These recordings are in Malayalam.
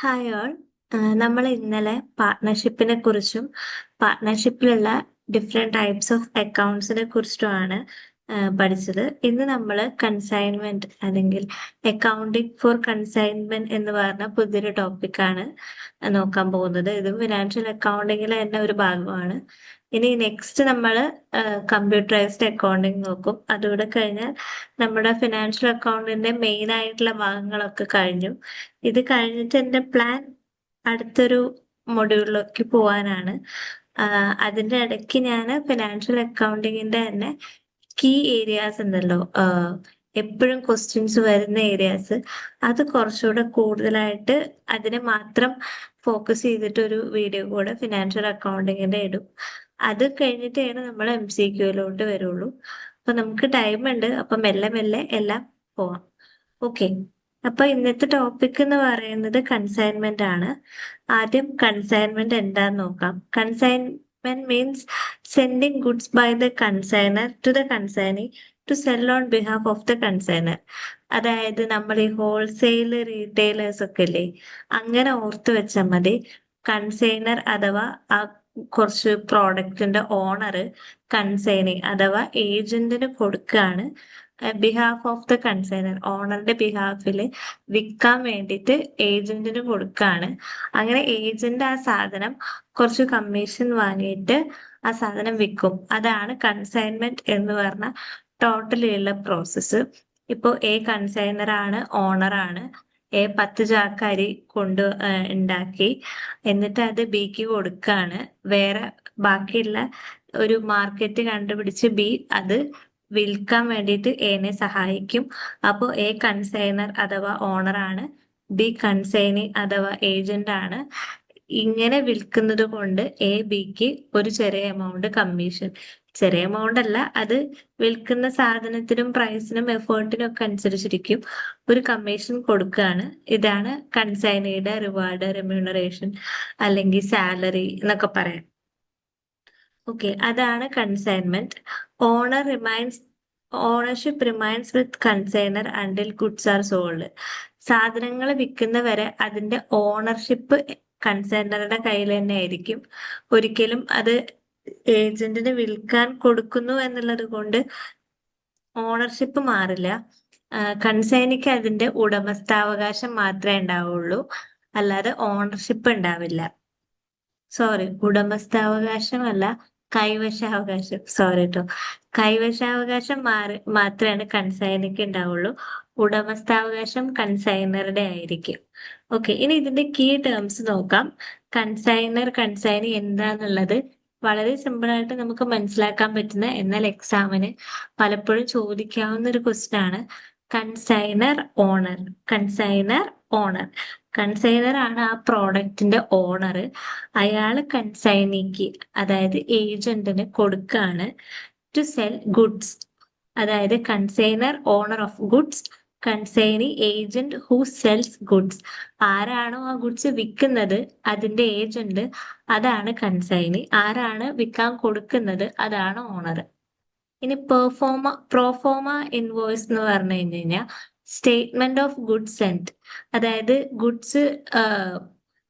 Hi all. നമ്മൾ ഇന്നലെ പാർട്ട്ണർഷിപ്പിനെ കുറിച്ചും പാർട്ട്ണർഷിപ്പിലുള്ള ഡിഫറെന്റ് ടൈപ്സ് ഓഫ് അക്കൗണ്ട്സിനെ കുറിച്ചുമാണ് പഠിച്ചത്. ഇന്ന് നമ്മൾ കൺസൈൻമെന്റ് അല്ലെങ്കിൽ അക്കൗണ്ടിങ് ഫോർ കൺസൈൻമെന്റ് എന്ന് പറഞ്ഞ പുതിയൊരു ടോപ്പിക്കാണ് നോക്കാൻ പോകുന്നത്. ഇത് ഫിനാൻഷ്യൽ അക്കൗണ്ടിങ്ങിലെ തന്നെ ഒരു ഭാഗമാണ്. ഇനി നെക്സ്റ്റ് നമ്മൾ കമ്പ്യൂട്ടറൈസ്ഡ് അക്കൗണ്ടിങ് നോക്കും. അതുകൂടെ കഴിഞ്ഞാൽ നമ്മുടെ ഫിനാൻഷ്യൽ അക്കൗണ്ടിന്റെ മെയിൻ ആയിട്ടുള്ള ഭാഗങ്ങളൊക്കെ കഴിഞ്ഞു. ഇത് കഴിഞ്ഞിട്ട് എൻ്റെ പ്ലാൻ അടുത്തൊരു മൊഡ്യൂളിലേക്ക് പോകാനാണ്. അതിന്റെ ഇടയ്ക്ക് ഞാൻ ഫിനാൻഷ്യൽ അക്കൗണ്ടിങ്ങിന്റെ തന്നെ കീ ഏരിയാസ് ഉണ്ടല്ലോ, എപ്പോഴും ക്വസ്റ്റ്യൻസ് വരുന്ന ഏരിയാസ്, അത് കുറച്ചുകൂടെ കൂടുതലായിട്ട് അതിനെ മാത്രം ഫോക്കസ് ചെയ്തിട്ട് ഒരു വീഡിയോ കൂടെ ഫിനാൻഷ്യൽ അക്കൗണ്ടിങ്ങിന്റെ ഇടും. അത് കഴിഞ്ഞിട്ടാണ് നമ്മൾ MCQയിലോട്ട് വരുള്ളൂ. അപ്പൊ നമുക്ക് ടൈം ഉണ്ട്, അപ്പൊ മെല്ലെ മെല്ലെ എല്ലാം പോവാം. ഓക്കെ. അപ്പൊ ഇന്നത്തെ ടോപ്പിക് എന്ന് പറയുന്നത് കൺസൈൻമെന്റ് ആണ്. ആദ്യം കൺസൈൻമെന്റ് എന്താന്ന് നോക്കാം. Consignment means sending goods by the consignor to the consignee to sell on behalf of the consignor. അതായത് നമ്മൾ ഈ ഹോൾസെയിൽ റീറ്റെയിലേഴ്സ് ഒക്കെ ഇല്ലേ, അങ്ങനെ ഓർത്ത് വെച്ചാൽ മതി. കൺസൈനർ അഥവാ ആ കുറച്ച് പ്രോഡക്റ്റിന്റെ ഓണർ കൺസൈനി അഥവാ ഏജന്റിന് കൊടുക്കുകയാണ്. ബിഹാഫ് ഓഫ് ദ കൺസൈനർ, ഓണറുടെ ബിഹാഫിൽ വിൽക്കാൻ വേണ്ടിയിട്ട് ഏജന്റിന് കൊടുക്കുകയാണ്. അങ്ങനെ ഏജന്റ് ആ സാധനം കുറച്ച് കമ്മീഷൻ വാങ്ങിയിട്ട് ആ സാധനം വിൽക്കും. അതാണ് കൺസൈൻമെന്റ് എന്ന് പറഞ്ഞ ടോട്ടലിയുള്ള പ്രോസസ്സ്. ഇപ്പോൾ കൺസൈനർ ആണ്, ഓണറാണ്. 10 ചാക്ക് കൊണ്ട് ഉണ്ടാക്കി, എന്നിട്ട് അത് ബിക്ക് കൊടുക്കാണ്. വേറെ ബാക്കിയുള്ള ഒരു മാർക്കറ്റ് കണ്ടുപിടിച്ച് ബി അത് വിൽക്കാൻ വേണ്ടിയിട്ട് എനെ സഹായിക്കും. അപ്പോൾ കൺസൈനർ അഥവാ ഓണറാണ്, ബി കൺസൈനി അഥവാ ഏജന്റ് ആണ്. ഇങ്ങനെ വിൽക്കുന്നത് കൊണ്ട് ബിക്ക് ഒരു ചെറിയ എമൗണ്ട് കമ്മീഷൻ, ചെറിയ എമൗണ്ട് അല്ല, അത് വിൽക്കുന്ന സാധനത്തിനും പ്രൈസിനും എഫേർട്ടിനും ഒക്കെ അനുസരിച്ചിരിക്കും, ഒരു കമ്മീഷൻ കൊടുക്കുകയാണ്. ഇതാണ് കൺസൈനിയുടെ റിവാർഡ്, റെമ്യൂണറേഷൻ അല്ലെങ്കിൽ സാലറി എന്നൊക്കെ പറയാം. ഓക്കെ, അതാണ് consignment. Owner remains ownership remains with consignor until goods are sold. സാധനങ്ങൾ വിൽക്കുന്നവരെ അതിന്റെ ഓണർഷിപ്പ് കൺസൈനറുടെ കയ്യിൽ തന്നെ ആയിരിക്കും. ഒരിക്കലും അത് ഏജന്റിന് വിൽക്കാൻ കൊടുക്കുന്നു എന്നുള്ളത് കൊണ്ട് ഓണർഷിപ്പ് മാറില്ല. കൺസൈനിക്ക് അതിന്റെ ഉടമസ്ഥാവകാശം മാത്രമേ ഉണ്ടാവുള്ളൂ, അല്ലാതെ ഓണർഷിപ്പ് ഉണ്ടാവില്ല. സോറി, ഉടമസ്ഥാവകാശമല്ല, കൈവശാവകാശം. സോറി കേട്ടോ, കൈവശാവകാശം മാത്രമാണ് കൺസൈനിക്ക് ഉണ്ടാവുള്ളൂ. ഉടമസ്ഥാവകാശം കൺസൈനറുടെ ആയിരിക്കും. ഓക്കെ, ഇനി ഇതിന്റെ കീ ടേംസ് നോക്കാം. കൺസൈനി എന്താന്നുള്ളത് വളരെ സിമ്പിൾ ആയിട്ട് നമുക്ക് മനസ്സിലാക്കാൻ പറ്റുന്ന, എന്നാൽ എക്സാമിന് പലപ്പോഴും ചോദിക്കാവുന്ന ഒരു ക്വസ്റ്റ്യൻ ആണ്. Consignor owner. ഓണർ കൺസൈനർ ആണ് ആ പ്രോഡക്റ്റിന്റെ ഓണർ. അയാള് കൺസൈനിക്ക്, അതായത് ഏജന്റിന് കൊടുക്കാണ്. ടു സെൽ ഗുഡ്സ്, അതായത് consignor owner of goods, consignee agent who sells goods. ആരാണോ ആ ഗുഡ്സ് വിൽക്കുന്നത് അതിന്റെ ഏജന്റ്, അതാണ് കൺസൈനി. ആരാണ് വിൽക്കാൻ കൊടുക്കുന്നത് അതാണ് ഓണർ. ഇനി പ്രോഫോമ ഇൻവോയ്സ് എന്ന് പറഞ്ഞു കഴിഞ്ഞാൽ സ്റ്റേറ്റ്മെന്റ് ഓഫ് ഗുഡ്സ് സെന്റ്, അതായത് ഗുഡ്സ്,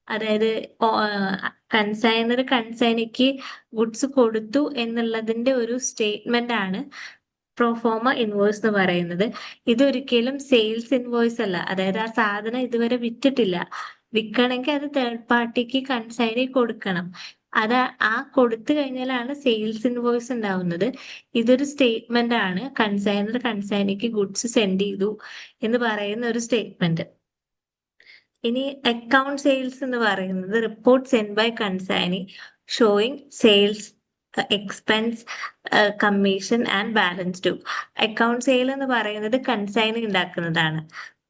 അതായത് കൺസൈനിക്ക് ഗുഡ്സ് കൊടുത്തു എന്നുള്ളതിന്റെ ഒരു സ്റ്റേറ്റ്മെന്റ് ആണ് പ്രോഫോമ ഇൻവോയ്സ് എന്ന് പറയുന്നത്. ഇതൊരിക്കലും സെയിൽസ് ഇൻവോയ്സ് അല്ല, അതായത് ആ സാധനം ഇതുവരെ വിറ്റിട്ടില്ല. വിൽക്കണമെങ്കിൽ അത് തേർഡ് പാർട്ടിക്ക് കൺസൈനി കൊടുക്കണം. അത് ആ കൊടുത്തു കഴിഞ്ഞാലാണ് സെയിൽസ് ഇൻവോയ്സ് ഉണ്ടാവുന്നത്. ഇതൊരു സ്റ്റേറ്റ്മെന്റ് ആണ്, കൺസൈനിക്ക് ഗുഡ്സ് സെൻഡ് ചെയ്തു എന്ന് പറയുന്ന ഒരു സ്റ്റേറ്റ്മെന്റ്. ഇനി അക്കൗണ്ട് സെയിൽസ് എന്ന് പറയുന്നത് report send by consignee showing sales, expense, commission and balance to. Account sale എന്ന് പറയുന്നത് കൺസൈനി ഉണ്ടാക്കുന്നതാണ്.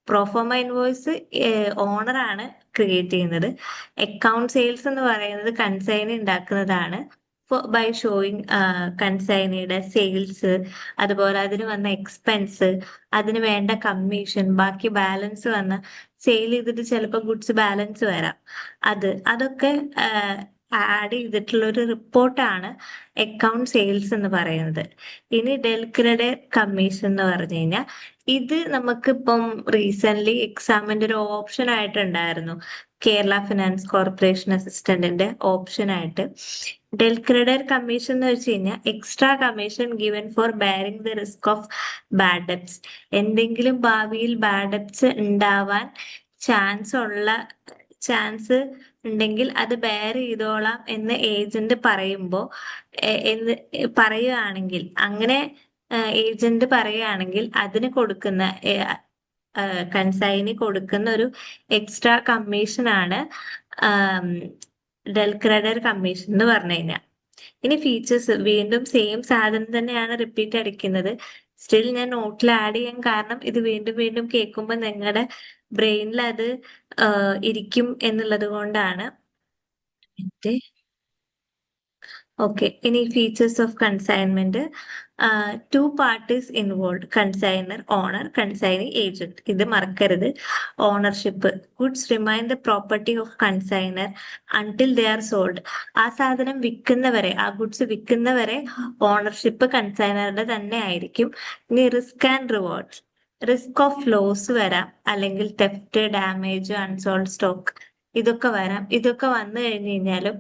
പ്രോഫോമ ഇൻവോയ്സ് ഓണർ ആണ് ക്രിയേറ്റ് ചെയ്യുന്നത്. അക്കൗണ്ട് സെയിൽസ് എന്ന് പറയുന്നത് കൺസൈനി ഉണ്ടാക്കുന്നതാണ്. ബൈ ഷോയിങ് കൺസൈനിയുടെ സെയിൽസ്, അതുപോലെ അതിന് വന്ന എക്സ്പെൻസ്, അതിന് വേണ്ട കമ്മീഷൻ, ബാക്കി ബാലൻസ് വന്ന, സെയിൽ ചെയ്തിട്ട് ചിലപ്പോൾ ഗുഡ്സ് ബാലൻസ് വരാം, അതൊക്കെ ആഡ് ചെയ്തിട്ടുള്ള ഒരു റിപ്പോർട്ടാണ് അക്കൗണ്ട് സെയിൽസ് എന്ന് പറയുന്നത്. ഇനി ഡെൽക്രെഡർ കമ്മീഷൻ എന്ന് പറഞ്ഞു കഴിഞ്ഞാൽ ഇത് നമുക്കിപ്പം റീസെന്റ് എക്സാമിന്റെ ഒരു ഓപ്ഷൻ ആയിട്ടുണ്ടായിരുന്നു. കേരള ഫിനാൻസ് കോർപ്പറേഷൻ അസിസ്റ്റന്റിന്റെ ഓപ്ഷൻ ആയിട്ട് ഡെൽക്രെഡർ കമ്മീഷൻ എന്ന് വെച്ച് കഴിഞ്ഞാൽ extra commission given four bearing the risk of bad debts. എന്തെങ്കിലും ഭാവിയിൽ ബാഡ് ഡെപ്റ്റ്സ് ഉണ്ടാവാൻ ചാൻസ് ഉണ്ടെങ്കിൽ അത് ബെയർ ചെയ്തോളാം എന്ന് ഏജന്റ് എന്ന് പറയുകയാണെങ്കിൽ, അങ്ങനെ ഏജന്റ് പറയുകയാണെങ്കിൽ അതിന് കൊടുക്കുന്ന കൺസൈനി കൊടുക്കുന്ന ഒരു എക്സ്ട്രാ കമ്മീഷനാണ് ഡെൽക്രെഡർ കമ്മീഷൻ എന്ന് പറഞ്ഞു കഴിഞ്ഞാൽ. ഇനി ഫീച്ചേഴ്സ് വീണ്ടും സെയിം സാധനം തന്നെയാണ് റിപ്പീറ്റ് അടിക്കുന്നത്. സ്റ്റിൽ ഞാൻ നോട്ടിൽ ആഡ് ചെയ്യാൻ കാരണം ഇത് വീണ്ടും വീണ്ടും കേൾക്കുമ്പോൾ നിങ്ങളുടെ ബ്രെയിനിൽ അത് ഇരിക്കും എന്നുള്ളത് കൊണ്ടാണ്. ഓക്കെ, ഇനി features of consignment. Two parties involve: consignor, owner, consignee, agent. ഇത് മറക്കരുത്. Ownership: goods remain the property of consignor until they are sold. ആ സാധനം വിൽക്കുന്നവരെ, ആ ഗുഡ്സ് വിൽക്കുന്നവരെ ഓണർഷിപ്പ് കൺസൈനറുടെ തന്നെ ആയിരിക്കും. ഇനി risk and rewards: risk of loss വരാം, അല്ലെങ്കിൽ തെഫ്റ്റ്, ഡാമേജ്, അൺസോൾഡ് സ്റ്റോക്ക്, ഇതൊക്കെ വരാം. ഇതൊക്കെ വന്നു കഴിഞ്ഞു കഴിഞ്ഞാലും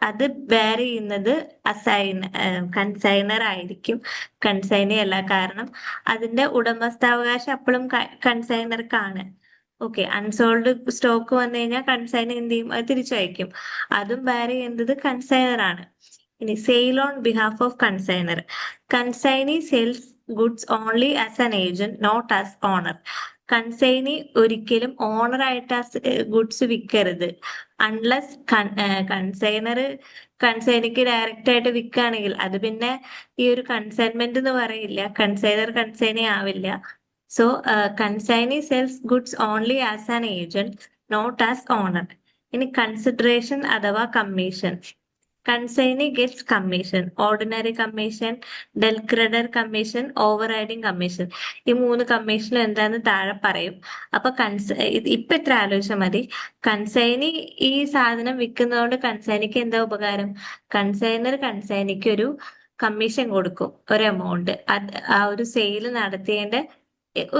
അത് ബെയർ ചെയ്യുന്നത് കൺസൈനർ ആയിരിക്കും, കൺസൈനി അല്ല. കാരണം അതിന്റെ ഉടമസ്ഥാവകാശം അപ്പോഴും കൺസൈനർക്കാണ്. ഓക്കെ, അൺസോൾഡ് സ്റ്റോക്ക് വന്നു കഴിഞ്ഞാൽ കൺസൈനർ എന്ത് ചെയ്യും? അത് തിരിച്ചയക്കും. അതും ബെയർ ചെയ്യുന്നത് കൺസൈനർ ആണ്. ഇനി sale on behalf of consignor: consignee sales goods only as an agent, not as owner. Consignee ഒരിക്കലും ഓണറായിട്ട് ഗുഡ്സ് വിൽക്കരുത്. അൺലെസ് കൺസൈനിക്ക് ഡയറക്റ്റ് ആയിട്ട് വിൽക്കുകയാണെങ്കിൽ അത് പിന്നെ ഈ ഒരു കൺസൈൻമെന്റ് എന്ന് പറയില്ല, കൺസൈനി ആവില്ല. So consignee sells goods only as an agent, not as owner. ഇനി കൺസിഡറേഷൻ അഥവാ commission: consignee gets commission, ordinary commission, del credere commission, overriding commission. ഈ 3 കമ്മീഷനും എന്താന്ന് താഴെ പറയും. അപ്പൊ ഇപ്പൊ ഇത്ര ആലോചിച്ചാൽ മതി. കൺസൈനി ഈ സാധനം വിൽക്കുന്നതുകൊണ്ട് കൺസൈനിക്ക് എന്താ ഉപകാരം? കൺസൈനിക്ക് ഒരു കമ്മീഷൻ കൊടുക്കും, ഒരു എമൗണ്ട്. ആ ഒരു സെയിൽ നടത്തിയതിന്റെ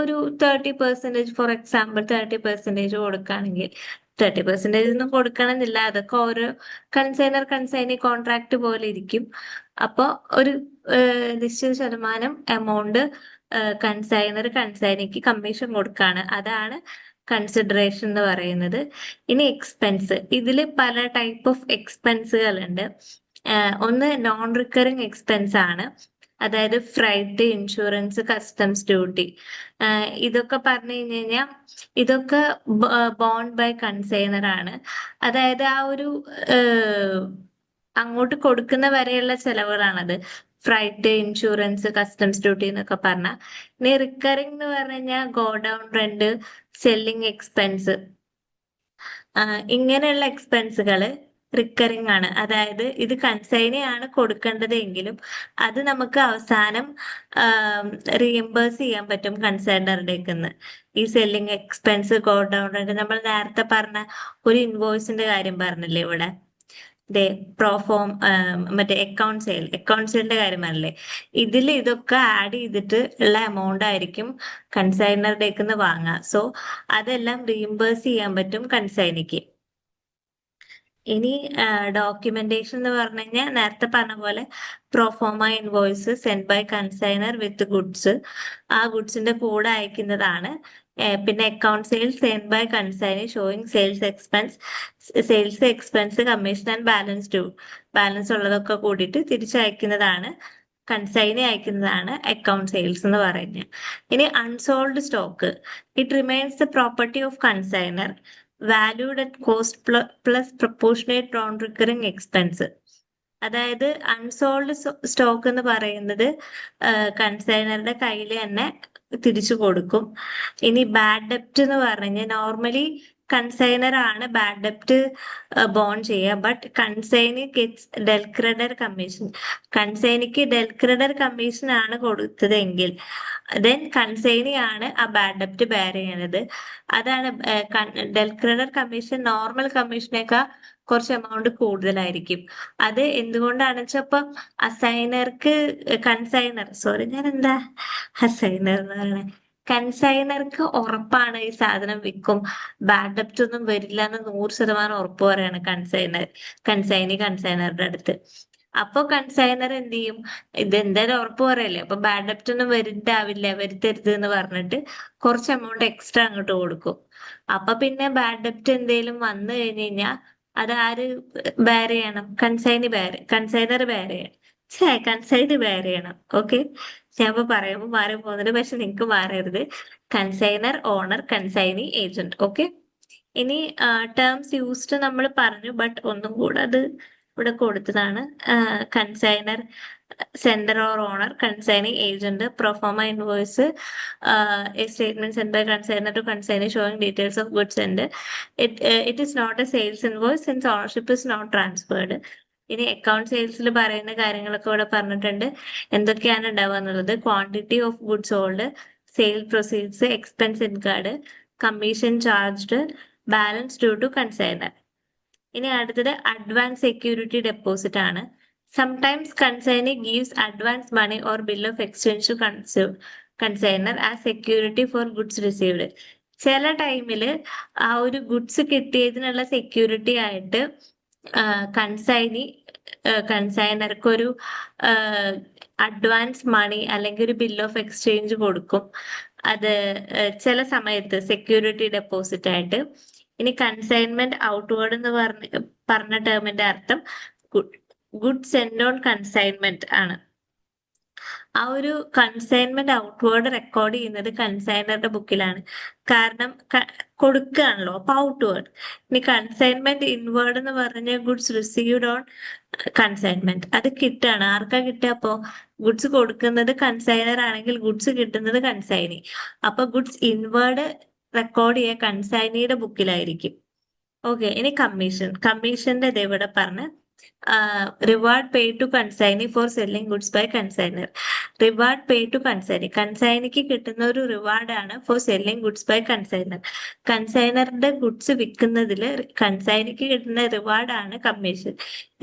ഒരു 30%, ഫോർ എക്സാമ്പിൾ 30% കൊടുക്കുകയാണെങ്കിൽ, 30% ഒന്നും കൊടുക്കണമെന്നില്ല, അതൊക്കെ ഓരോ കൺസൈനി കോൺട്രാക്ട് പോലെ ഇരിക്കും. അപ്പൊ ഒരു നിശ്ചിത ശതമാനം എമൗണ്ട് കൺസൈനിക്ക് കമ്മീഷൻ കൊടുക്കാണ്. അതാണ് കൺസിഡറേഷൻ എന്ന് പറയുന്നത്. ഇനി എക്സ്പെൻസ്: ഇതില് പല ടൈപ്പ് ഓഫ് എക്സ്പെൻസുകൾ ഉണ്ട്. ഒന്ന് നോൺ റിക്കറിങ് എക്സ്പെൻസ് ആണ്. അതായത് ഫ്രൈറ്റ്, ഇൻഷുറൻസ്, കസ്റ്റംസ് ഡ്യൂട്ടി. ഇതൊക്കെ പറഞ്ഞു കഴിഞ്ഞു കഴിഞ്ഞാൽ ഇതൊക്കെ ബോണ്ട് ബൈ കൺസൈനർ ആണ്. അതായത് ആ ഒരു അങ്ങോട്ട് കൊടുക്കുന്ന വരെയുള്ള ചെലവുകളാണത്. ഫ്രൈറ്റ്, ഇൻഷുറൻസ്, കസ്റ്റംസ് ഡ്യൂട്ടി എന്നൊക്കെ പറഞ്ഞാൽ. ഇനി റിക്കറിംഗ് എന്ന് പറഞ്ഞു കഴിഞ്ഞാൽ ഗോഡൌൺ റെന്റ്, സെല്ലിംഗ് എക്സ്പെൻസ്, ഇങ്ങനെയുള്ള എക്സ്പെൻസുകള് റിക്കറിംഗ് ആണ്. അതായത് ഇത് കൺസൈനി ആണ് കൊടുക്കേണ്ടത് എങ്കിലും അത് നമുക്ക് അവസാനം റീഎംബേഴ്സ് ചെയ്യാൻ പറ്റും കൺസൈനറുടെ. ഈ സെല്ലിംഗ് എക്സ്പെൻസ്, ഗോഡൌൺ റെന്റ്, നമ്മൾ നേരത്തെ പറഞ്ഞ ഒരു ഇൻവോയ്സിന്റെ കാര്യം പറഞ്ഞില്ലേ ഇവിടെ, പ്രോഫോം, മറ്റേ അക്കൗണ്ട് സെയിലിന്റെ കാര്യമല്ലേ, ഇതൊക്കെ ആഡ് ചെയ്തിട്ട് ഉള്ള എമൗണ്ട് ആയിരിക്കും കൺസൈനറുടെ വാങ്ങുക. സോ അതെല്ലാം റീഇംബേഴ്സ് ചെയ്യാൻ പറ്റും കൺസൈനിക്ക്. ഇനി ഡോക്യുമെന്റേഷൻ എന്ന് പറഞ്ഞു കഴിഞ്ഞാൽ നേരത്തെ പറഞ്ഞ പോലെ proforma invoice send by consignor with goods, ആ ഗുഡ്സിന്റെ കൂടെ അയക്കുന്നതാണ്. പിന്നെ account sales send by consignee showing sales expense, commission and balance ഉള്ളതൊക്കെ കൂടിയിട്ട് തിരിച്ചയക്കുന്നതാണ്, കൺസൈനി അയക്കുന്നതാണ് അക്കൗണ്ട് സെയിൽസ് എന്ന് പറയുന്നത്. ഇനി unsold stock: it remains the property of consignor, valued at cost plus proportionate non recurring expense. അതായത് അൺസോൾഡ് സ്റ്റോക്ക് എന്ന് പറയുന്നത് കൺസൈനറുടെ കയ്യിൽ തന്നെ തിരിച്ചു കൊടുക്കും. ഇനി ബാഡ് ഡെപ്റ്റ് എന്ന് പറഞ്ഞു കഴിഞ്ഞാൽ നോർമലി കൺസൈനർ ആണ് ബാഡ് ഡെപ്റ്റ് ബോൺ ചെയ്യുക. But consignee gets del credere commission. കൺസൈനിക്ക് ഡെൽ ക്രെഡർ കമ്മീഷൻ ആണ് കൊടുത്തതെങ്കിൽ ദെൻ കൺസൈനി ആണ് ആ ബാഡ് ഡെപ്റ്റ് ബെയർ ചെയ്യണത്. അതാണ് ഡെൽ ക്രെഡർ കമ്മീഷൻ നോർമൽ കമ്മീഷനേക്കാൾ കുറച്ച് എമൗണ്ട് കൂടുതലായിരിക്കും. അത് എന്തുകൊണ്ടാണെന്ന് വെച്ചാൽ ഇപ്പം അസൈനർക്ക് ഞാൻ എന്താ അസൈനർ എന്ന് പറയണേ, കൺസൈനർക്ക് ഉറപ്പാണ് ഈ സാധനം വിൽക്കും, ബാഡ് ഡെപ്റ്റ് ഒന്നും വരില്ല എന്ന് 100% ഉറപ്പ് പറയാണ് കൺസൈനറുടെ അടുത്ത്. അപ്പൊ കൺസൈനർ എന്ത് ചെയ്യും, ഇത് എന്തായാലും ഉറപ്പ് പറയല്ലേ, അപ്പൊ ബാഡ് ഡെപ്റ്റ് ഒന്നും വരുത്തരുത് എന്ന് പറഞ്ഞിട്ട് കുറച്ച് എമൗണ്ട് എക്സ്ട്രാ അങ്ങോട്ട് കൊടുക്കും. അപ്പൊ പിന്നെ ബാഡ് ഡെപ്റ്റ് എന്തെങ്കിലും വന്നു കഴിഞ്ഞു കഴിഞ്ഞാൽ അത് ആര് ബെയർ ചെയ്യണം? കൺസൈനർ ബെയർ ചെയ്യണം. കൺസൈന് ബെയർ ചെയ്യണം. ഓക്കെ, ഞാൻ ഇപ്പൊ പറയുമ്പോൾ മാറി പോകുന്നുണ്ട്, പക്ഷെ നിങ്ങൾക്ക് മാറരുത്. Consignor, owner, consignee, agent. Okay, ഇനി ടേംസ് യൂസ്ഡ് നമ്മൾ പറഞ്ഞു, ബട്ട് ഒന്നും കൂടെ അത് ഇവിടെ കൊടുത്തതാണ്. Consignor, sender or owner, consignee, agent, proforma invoice, a statement sent by consignor to consignee showing details of goods sent. It is not a sales invoice since ownership is not transferred. ഇനി അക്കൗണ്ട് സെയിൽസിൽ പറയുന്ന കാര്യങ്ങളൊക്കെ ഇവിടെ പറഞ്ഞിട്ടുണ്ട്. എന്തൊക്കെയാണ് ഉണ്ടാവുക എന്നുള്ളത്: quantity of goods sold, sale proceeds, expense incurred, commission charged, balance due to consignor. ഇനി അടുത്തത് അഡ്വാൻസ് സെക്യൂരിറ്റി ഡെപ്പോസിറ്റ് ആണ്. Sometimes consignee gives advance money or bill of exchange to consignor as security for goods received. ചില ടൈമില് ആ ഒരു ഗുഡ്സ് കിട്ടിയതിനുള്ള സെക്യൂരിറ്റി ആയിട്ട് കൺസൈനർക്ക് ഒരു അഡ്വാൻസ് മണി അല്ലെങ്കിൽ ഒരു ബിൽ ഓഫ് എക്സ്ചേഞ്ച് കൊടുക്കും. അത് ചില സമയത്ത് സെക്യൂരിറ്റി ഡെപ്പോസിറ്റ് ആയിട്ട്. ഇനി കൺസൈൻമെന്റ് ഔട്ട്വേർഡ് എന്ന് പറഞ്ഞ ടേമിന്റെ അർത്ഥം ഗുഡ് സെൻഡ് ഓൺ കൺസൈൻമെന്റ് ആണ്. ആ ഒരു കൺസൈൻമെന്റ് ഔട്ട്വേർഡ് റെക്കോർഡ് ചെയ്യുന്നത് കൺസൈനറുടെ ബുക്കിലാണ്. കാരണം കൊടുക്കുകയാണല്ലോ, അപ്പൊ ഔട്ട്വേർഡ്. ഇനി കൺസൈൻമെന്റ് ഇൻവേർഡ് എന്ന് പറഞ്ഞ ഗുഡ്സ് റിസീവ്ഡ് ഓൺ കൺസൈൻമെന്റ്, അത് കിട്ടാണ്. ആർക്കാ കിട്ടുക? അപ്പോ ഗുഡ്സ് കൊടുക്കുന്നത് കൺസൈനർ ആണെങ്കിൽ ഗുഡ്സ് കിട്ടുന്നത് കൺസൈനി. അപ്പൊ ഗുഡ്സ് ഇൻവേർഡ് റെക്കോർഡ് ചെയ്യുക കൺസൈനിയുടെ ബുക്കിലായിരിക്കും. ഓക്കെ, ഇനി കമ്മീഷന്റെ ഇവിടെ പറഞ്ഞ് reward pay to consignee for selling goods by consignor. Reward pay to കൺസൈനിക്ക് കിട്ടുന്ന ഒരു റിവാർഡാണ് for selling goods by consignor. കൺസൈനറുടെ ഗുഡ്സ് വിൽക്കുന്നതിൽ കൺസൈനിക്ക് കിട്ടുന്ന റിവാർഡാണ് കമ്മീഷൻ.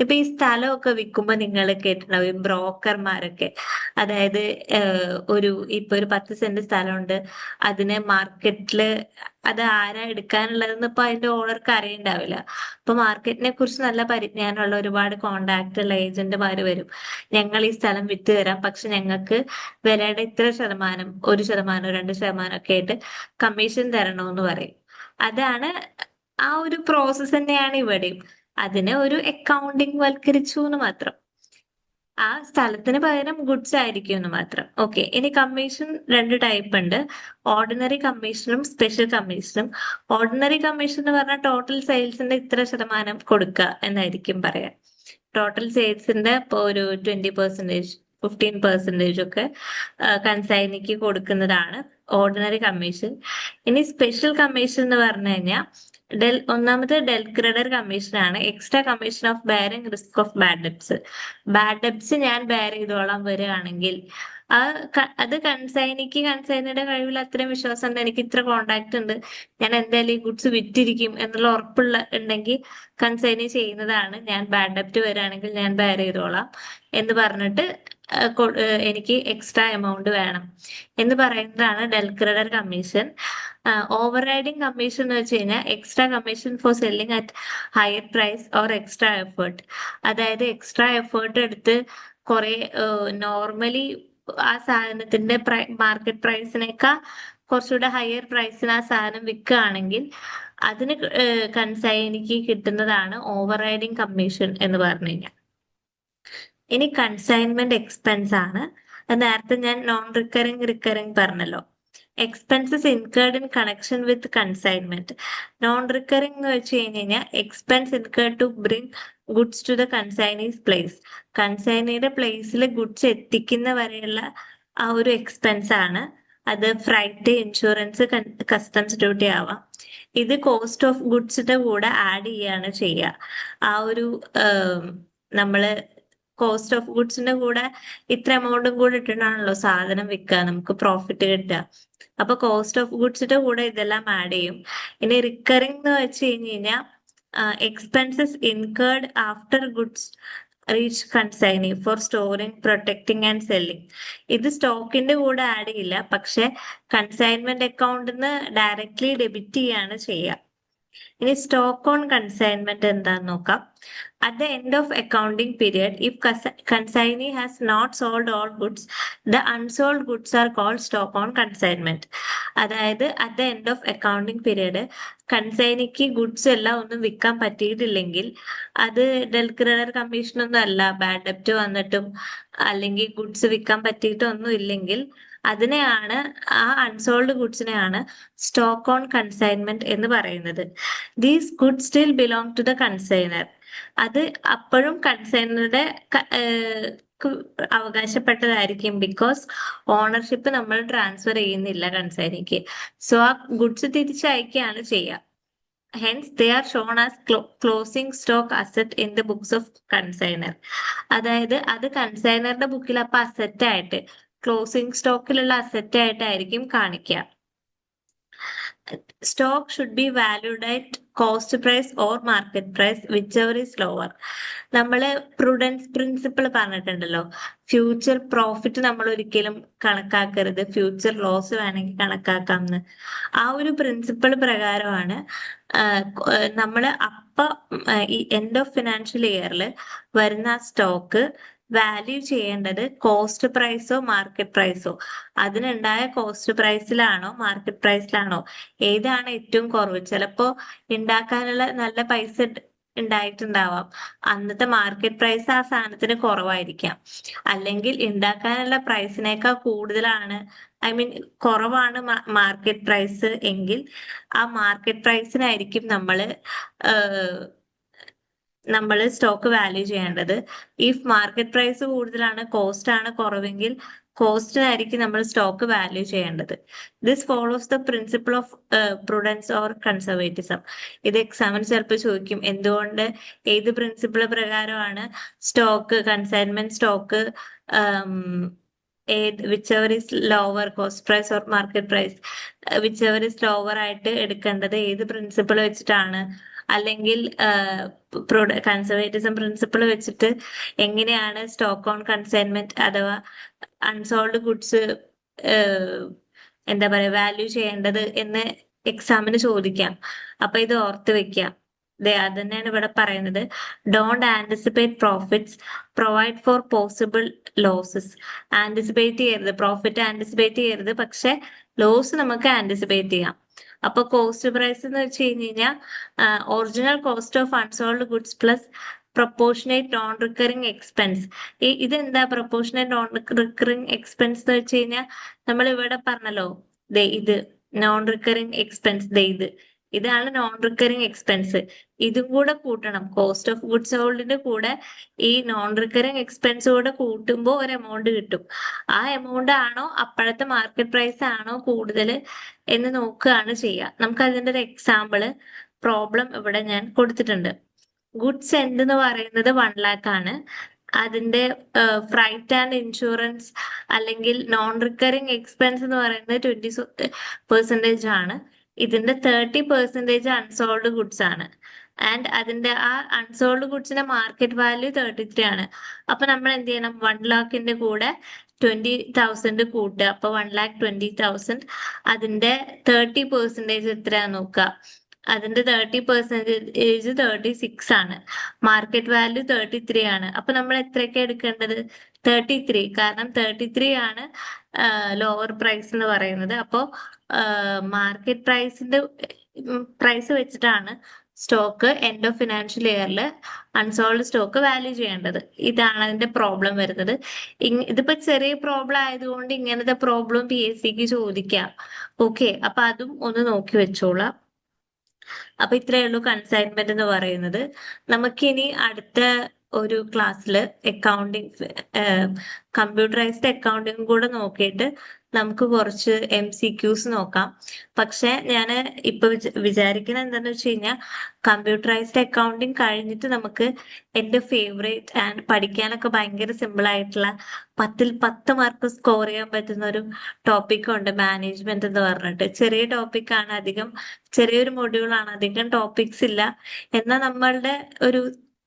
ഇപ്പൊ ഈ സ്ഥലമൊക്കെ വിൽക്കുമ്പോൾ നിങ്ങൾ കേട്ടിട്ടുണ്ടാവും ബ്രോക്കർമാരൊക്കെ, അതായത് ഇപ്പൊ ഒരു 10 സെന്റ് സ്ഥലമുണ്ട്, അതിന് മാർക്കറ്റില് അത് ആരാ എടുക്കാനുള്ളതെന്ന് ഇപ്പൊ അതിന്റെ ഓണർക്ക് അറിയണ്ടാവില്ല. അപ്പൊ മാർക്കറ്റിനെ കുറിച്ച് നല്ല പരിജ്ഞാനമുള്ള ഒരുപാട് കോണ്ടാക്ട് ഉള്ള ഏജന്റുമാര് വരും. ഞങ്ങൾ ഈ സ്ഥലം വിറ്റ് തരാം, പക്ഷെ ഞങ്ങൾക്ക് വിലയുടെ ഇത്ര ശതമാനം, 1%, 2% ഒക്കെ ആയിട്ട് കമ്മീഷൻ തരണമെന്ന് പറയും. അതാണ് ആ ഒരു പ്രോസസ് തന്നെയാണ് ഇവിടെയും. അതിനെ ഒരു അക്കൗണ്ടിങ് വൽക്കരിച്ചു എന്ന് മാത്രം. ആ സ്ഥലത്തിന് പകരം ഗുഡ്സ് ആയിരിക്കും എന്ന് മാത്രം. ഓക്കെ, ഇനി കമ്മീഷൻ 2 ടൈപ്പ് ഉണ്ട്: ഓർഡിനറി കമ്മീഷനും സ്പെഷ്യൽ കമ്മീഷനും. ഓർഡിനറി കമ്മീഷൻ എന്ന് പറഞ്ഞാൽ ടോട്ടൽ സെയിൽസിന്റെ ഇത്ര ശതമാനം കൊടുക്കുക എന്നായിരിക്കും പറയാം. ടോട്ടൽ സെയിൽസിന്റെ ഇപ്പൊ ഒരു 20%, 15% ഒക്കെ കൺസൈനിക്ക് കൊടുക്കുന്നതാണ് ഓർഡിനറി കമ്മീഷൻ. ഇനി സ്പെഷ്യൽ കമ്മീഷൻ എന്ന് പറഞ്ഞു കഴിഞ്ഞാൽ ഒന്നാമത് ഡെൽ ക്രെഡർ കമ്മീഷൻ ആണ്. Extra commission of bearing risk of bad debts ഞാൻ ബെയർ ചെയ്തോളാം വരികയാണെങ്കിൽ അത് കൺസൈനിയുടെ കഴിവിൽ അത്രയും വിശ്വാസം ഉണ്ട്, എനിക്ക് ഇത്ര കോണ്ടാക്ട് ഉണ്ട്, ഞാൻ എന്തായാലും ഈ ഗുഡ്സ് വിറ്റിരിക്കും എന്നുള്ള ഉണ്ടെങ്കിൽ കൺസൈനി ചെയ്യുന്നതാണ്. ഞാൻ ബാഡ് ഡെപ്റ്റ് വരികയാണെങ്കിൽ ഞാൻ ബെയർ ചെയ്തോളാം എന്ന് പറഞ്ഞിട്ട് എനിക്ക് എക്സ്ട്രാ എമൗണ്ട് വേണം എന്ന് പറയുന്നതാണ് del credere commission. Overriding commission എന്ന് വെച്ച് കഴിഞ്ഞാൽ extra commission for selling at higher price or extra effort. അതായത് എക്സ്ട്രാ എഫേർട്ട് എടുത്ത് കുറെ നോർമലി ആ സാധനത്തിന്റെ മാർക്കറ്റ് പ്രൈസിനേക്കാൾ കുറച്ചുകൂടെ ഹയർ പ്രൈസിന് ആ സാധനം വിൽക്കുകയാണെങ്കിൽ അതിന് കൺസൈനിക്ക് കിട്ടുന്നതാണ് ഓവർ റൈഡിങ് കമ്മീഷൻ എന്ന് പറഞ്ഞു കഴിഞ്ഞാൽ. ഇനി കൺസൈൻമെന്റ് എക്സ്പെൻസ് ആണ്. നേരത്തെ ഞാൻ നോൺ റിക്കറിംഗ് പറഞ്ഞല്ലോ. Expenses incurred in connection with consignment. Non recurring എന്ന് വെച്ച് കഴിഞ്ഞാൽ expense incurred to bring goods to the consignee's place. കൺസൈനിയുടെ പ്ലേസിൽ ഗുഡ്സ് എത്തിക്കുന്ന വരെയുള്ള ആ ഒരു എക്സ്പെൻസ് ആണ്. അത് ഫ്രൈറ്റ്, ഇൻഷുറൻസ്, കസ്റ്റംസ് ഡ്യൂട്ടി ആവാം. ഇത് കോസ്റ്റ് ഓഫ് ഗുഡ്സിന്റെ കൂടെ ആഡ് ചെയ്യാണ് ചെയ്യുക. ആ ഒരു നമ്മള് കോസ്റ്റ് ഓഫ് ഗുഡ്സിന്റെ കൂടെ ഇത്ര എമൗണ്ടും കൂടെ ഇട്ടിട്ടാണല്ലോ സാധനം വിൽക്കുക, നമുക്ക് പ്രോഫിറ്റ് കിട്ടുക. അപ്പൊ കോസ്റ്റ് ഓഫ് ഗുഡ്സിന്റെ കൂടെ ഇതെല്ലാം ആഡ് ചെയ്യും. ഇനി റിക്കറിംഗ് എന്ന് വെച്ച് കഴിഞ്ഞാൽ expenses incurred after goods reach consignee for storing, protecting and selling. ഇത് സ്റ്റോക്കിന്റെ കൂടെ ആഡ് ചെയ്യില്ല, പക്ഷെ കൺസൈൻമെന്റ് അക്കൗണ്ടിൽ നിന്ന് ഡയറക്ട്ലി ഡെബിറ്റ് ചെയ്യാണ് ചെയ്യുക. ഇനി സ്റ്റോക്ക് ഓൺ കൺസൈൻമെന്റ് എന്താന്ന് നോക്കാം. At the end of accounting period, if consignee has not sold all goods, the unsold goods are called stock on consignment. അതായത് at the end of accounting period കൺസൈനിക്ക് ഗുഡ്സ് എല്ലാം ഒന്നും വിൽക്കാൻ പറ്റിയിട്ടില്ലെങ്കിൽ, അത് ഡെൽ ക്രെഡിറ്റർ കമ്മീഷനൊന്നും അല്ല, ബാഡ് ഡെപ്റ്റ് വന്നിട്ടും അല്ലെങ്കിൽ ഗുഡ്സ് വിൽക്കാൻ പറ്റിയിട്ടൊന്നും ഇല്ലെങ്കിൽ അതിനെയാണ്, ആ അൺസോൾഡ് ഗുഡ്സിനെയാണ് സ്റ്റോക്ക് ഓൺ കൺസൈൻമെന്റ് എന്ന് പറയുന്നത്. These goods still belong to the consignor. അത് അപ്പോഴും കൺസൈനറുടെ അവകാശപ്പെട്ടതായിരിക്കും, ബിക്കോസ് ഓണർഷിപ്പ് നമ്മൾ ട്രാൻസ്ഫർ ചെയ്യുന്നില്ല കൺസൈനിക്ക്. സോ ആ ഗുഡ്സ് തിരിച്ചയക്കുകയാണ് ചെയ്യുക. Hence they are shown as closing stock asset in the books of consignor. അതായത് അത് കൺസൈനറുടെ ബുക്കിൽ അപ്പൊ അസറ്റ് ആയിട്ട്, ക്ലോസിംഗ് സ്റ്റോക്കിലുള്ള അസറ്റ് ആയിട്ടായിരിക്കും കാണിക്കുക. Stock should be valued at cost price or market price, whichever is lower. നമ്മള് പ്രുഡൻസ് പ്രിൻസിപ്പിൾ പറഞ്ഞിട്ടുണ്ടല്ലോ, ഫ്യൂച്ചർ പ്രോഫിറ്റ് നമ്മൾ ഒരിക്കലും കണക്കാക്കരുത്, ഫ്യൂച്ചർ ലോസ് വേണമെങ്കിൽ കണക്കാക്കാമെന്ന്. ആ ഒരു പ്രിൻസിപ്പിൾ പ്രകാരമാണ് നമ്മൾ ഈ എൻഡ് ഓഫ് ഫിനാൻഷ്യൽ ഇയറിൽ വരുന്ന സ്റ്റോക്ക് വാല്യൂ ചെയ്യേണ്ടത് കോസ്റ്റ് പ്രൈസോ മാർക്കറ്റ് പ്രൈസോ, അതിനുണ്ടായ കോസ്റ്റ് പ്രൈസിലാണോ മാർക്കറ്റ് പ്രൈസിലാണോ, ഏതാണ് ഏറ്റവും കുറവ്. ചിലപ്പോ ഉണ്ടാക്കാനുള്ള നല്ല പൈസ ഉണ്ടായിട്ടുണ്ടാവാം, അന്നത്തെ മാർക്കറ്റ് പ്രൈസ് ആ സാധനത്തിന് കുറവായിരിക്കാം. അല്ലെങ്കിൽ ഉണ്ടാക്കാനുള്ള പ്രൈസിനേക്കാൾ കൂടുതലാണ്, ഐ മീൻ കുറവാണ് മാർക്കറ്റ് പ്രൈസ് എങ്കിൽ ആ മാർക്കറ്റ് പ്രൈസിനായിരിക്കും നമ്മൾ സ്റ്റോക്ക് വാല്യൂ ചെയ്യേണ്ടത്. ഇഫ് മാർക്കറ്റ് പ്രൈസ് കൂടുതലാണ്, കോസ്റ്റ് ആണ് കുറവെങ്കിൽ കോസ്റ്റിനായിരിക്കും നമ്മൾ സ്റ്റോക്ക് വാല്യൂ ചെയ്യേണ്ടത്. This follows the principle of prudence or conservatism. ഇത് എക്സാമിന് ചിലപ്പോൾ ചോദിക്കും, എന്തുകൊണ്ട്, ഏത് പ്രിൻസിപ്പിൾ പ്രകാരമാണ് stock, consignment stock, whichever is lower cost price or market price, whichever is lower ആയിട്ട് എടുക്കേണ്ടത്, ഏത് പ്രിൻസിപ്പിൾ വെച്ചിട്ടാണ്, അല്ലെങ്കിൽ കൺസർവേറ്റിസം പ്രിൻസിപ്പിൾ വെച്ചിട്ട് എങ്ങനെയാണ് സ്റ്റോക്ക് ഓൺ കൺസൈൻമെന്റ് അഥവാ അൺസോൾഡ് ഗുഡ്സ് എന്താ പറയുക വാല്യൂ ചെയ്യേണ്ടത് എന്ന് എക്സാമിന് ചോദിക്കാം. അപ്പൊ ഇത് ഓർത്ത് വെക്കാം. അത് തന്നെയാണ് ഇവിടെ പറയുന്നത്. Don't anticipate profits, provide for possible losses. Anticipate ചെയ്യരുത്, പ്രോഫിറ്റ് ആന്റിസിപ്പേറ്റ് ചെയ്യരുത്, പക്ഷെ ലോസ് നമുക്ക് ആന്റിസിപ്പേറ്റ് ചെയ്യാം. അപ്പൊ കോസ്റ്റ് പ്രൈസ് എന്ന് വെച്ച് കഴിഞ്ഞാൽ original cost of unsold goods plus proportionate non recurring expense. ഇതെന്താ പ്രൊപ്പോർഷനേറ്റ് നോൺ റിക്കറിംഗ് എക്സ്പെൻസ് എന്ന് വെച്ച് കഴിഞ്ഞാൽ നമ്മൾ ഇവിടെ പറഞ്ഞല്ലോ, ഇത് നോൺ റിക്കറിംഗ് എക്സ്പെൻസ്, ഇതാണ് നോൺ റിക്കറിംഗ് എക്സ്പെൻസ്. ഇതും കൂടെ കൂട്ടണം, കോസ്റ്റ് ഓഫ് ഗുഡ്സ് സോൾഡിന്റെ കൂടെ ഈ നോൺ റിക്കറിംഗ് എക്സ്പെൻസ് കൂടെ കൂട്ടുമ്പോൾ ഒരു എമൗണ്ട് കിട്ടും. ആ എമൗണ്ട് ആണോ അപ്പോഴത്തെ മാർക്കറ്റ് പ്രൈസ് ആണോ കൂടുതൽ എന്ന് നോക്കുകയാണ് ചെയ്യുക. നമുക്ക് അതിന്റെ ഒരു എക്സാമ്പിള് പ്രോബ്ലം ഇവിടെ ഞാൻ കൊടുത്തിട്ടുണ്ട്. ഗുഡ്സ് എൻഡ് എന്ന് പറയുന്നത് 1 lakh ആണ്. അതിന്റെ ഫ്രൈറ്റ് ആൻഡ് ഇൻഷുറൻസ് അല്ലെങ്കിൽ നോൺ റിക്കറിംഗ് എക്സ്പെൻസ് എന്ന് പറയുന്നത് 20% ആണ്. ഇതിന്റെ 30% അൺസോൾഡ് ഗുഡ്സ് ആണ്. ആൻഡ് അതിന്റെ ആ അൺസോൾഡ് ഗുഡ്സിന്റെ മാർക്കറ്റ് വാല്യൂ 33 ആണ്. അപ്പൊ നമ്മൾ എന്ത് ചെയ്യണം, 1 lakhന്റെ കൂടെ 20,000 കൂട്ടുക. അപ്പൊ 1,20,000. അതിന്റെ 30% എത്രയാന്ന് നോക്കുക. അതിന്റെ 30% 36 ആണ്. മാർക്കറ്റ് വാല്യൂ 33 ആണ്. അപ്പൊ നമ്മൾ എത്രയൊക്കെ എടുക്കേണ്ടത്, 33, കാരണം 33 ആണ് ലോവർ പ്രൈസ് എന്ന് പറയുന്നത്. അപ്പോ മാർക്കറ്റ് പ്രൈസ് വെച്ചിട്ടാണ് സ്റ്റോക്ക് എൻഡ് ഓഫ് ഫിനാൻഷ്യൽ ഇയറിൽ അൺസോൾഡ് സ്റ്റോക്ക് വാല്യൂ ചെയ്യേണ്ടത്. ഇതാണ് അതിന്റെ പ്രോബ്ലം വരുന്നത്. ഇതിപ്പോ ചെറിയ പ്രോബ്ലം ആയതുകൊണ്ട് ഇങ്ങനത്തെ പ്രോബ്ലം PSCക്ക് ചോദിക്കാം. ഓക്കെ, അപ്പൊ അതും ഒന്ന് നോക്കി വെച്ചോളാം. അപ്പൊ ഇത്രയേ ഉള്ളൂ കൺസൈൻമെന്റ് എന്ന് പറയുന്നത്. നമുക്കിനി അടുത്ത ഒരു ക്ലാസ്സിൽ അക്കൗണ്ടിങ്, കമ്പ്യൂട്ടറൈസ്ഡ് അക്കൗണ്ടിങ് കൂടെ നോക്കിയിട്ട് നമുക്ക് കുറച്ച് MCQs നോക്കാം. പക്ഷെ ഞാൻ ഇപ്പൊ വിചാരിക്കുന്നത് എന്താന്ന് വെച്ച് കഴിഞ്ഞാൽ കമ്പ്യൂട്ടറൈസ്ഡ് അക്കൗണ്ടിങ് കഴിഞ്ഞിട്ട് നമുക്ക് എന്റെ ഫേവറേറ്റ് ആൻഡ് പഠിക്കാനൊക്കെ ഭയങ്കര സിമ്പിൾ ആയിട്ടുള്ള 10 മാർക്ക് സ്കോർ ചെയ്യാൻ പറ്റുന്ന ഒരു ടോപ്പിക് ഉണ്ട്, മാനേജ്മെന്റ് എന്ന് പറഞ്ഞിട്ട്. ചെറിയ ടോപ്പിക്കാണ്, അധികം ചെറിയൊരു മൊഡ്യൂളാണ്, അധികം ടോപ്പിക്സ് ഇല്ല. എന്നാൽ നമ്മളുടെ ഒരു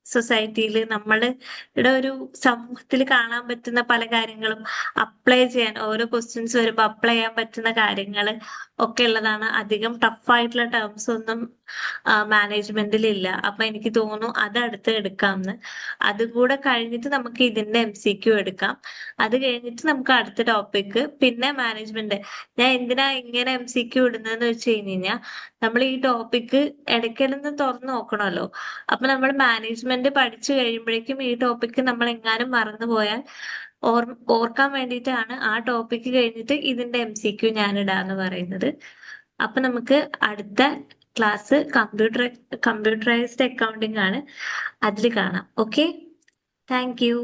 സൊസൈറ്റിയിൽ നമ്മളുടെ ഒരു സമൂഹത്തിൽ കാണാൻ പറ്റുന്ന പല കാര്യങ്ങളും അപ്ലൈ ചെയ്യാൻ, ഓരോ ക്വസ്റ്റ്യൻസ് വരുമ്പോൾ അപ്ലൈ ചെയ്യാൻ പറ്റുന്ന കാര്യങ്ങൾ ഒക്കെ ഉള്ളതാണ്. അധികം ടഫായിട്ടുള്ള ടേംസ് ഒന്നും മാനേജ്മെന്റിൽ ഇല്ല. അപ്പൊ എനിക്ക് തോന്നുന്നു അത് അടുത്ത് എടുക്കാമെന്ന്. അതുകൂടെ കഴിഞ്ഞിട്ട് നമുക്ക് ഇതിന്റെ MCQ എടുക്കാം. അത് കഴിഞ്ഞിട്ട് നമുക്ക് അടുത്ത ടോപ്പിക്, പിന്നെ മാനേജ്മെന്റ്. ഞാൻ എന്തിനാ ഇങ്ങനെ MCQ ഇടുന്നതെന്ന് വെച്ച് കഴിഞ്ഞാൽ നമ്മൾ ഈ ടോപ്പിക് ഇടയ്ക്കിടന്ന് തുറന്നു നോക്കണമല്ലോ. അപ്പൊ നമ്മൾ മാനേജ്മെന്റ് പഠിച്ചു കഴിയുമ്പോഴേക്കും ഈ ടോപ്പിക് നമ്മൾ എങ്ങാനും മറന്നുപോയാൽ ഓർക്കാൻ വേണ്ടിയിട്ടാണ് ആ ടോപ്പിക്ക് കഴിഞ്ഞിട്ട് ഇതിന്റെ MCQ ഞാൻ ഇടാന്ന് പറയുന്നത്. അപ്പൊ നമുക്ക് അടുത്ത ക്ലാസ് കമ്പ്യൂട്ടറൈസ്ഡ് അക്കൗണ്ടിംഗ് ആണ്, അതിൽ കാണാം. Okay, thank you.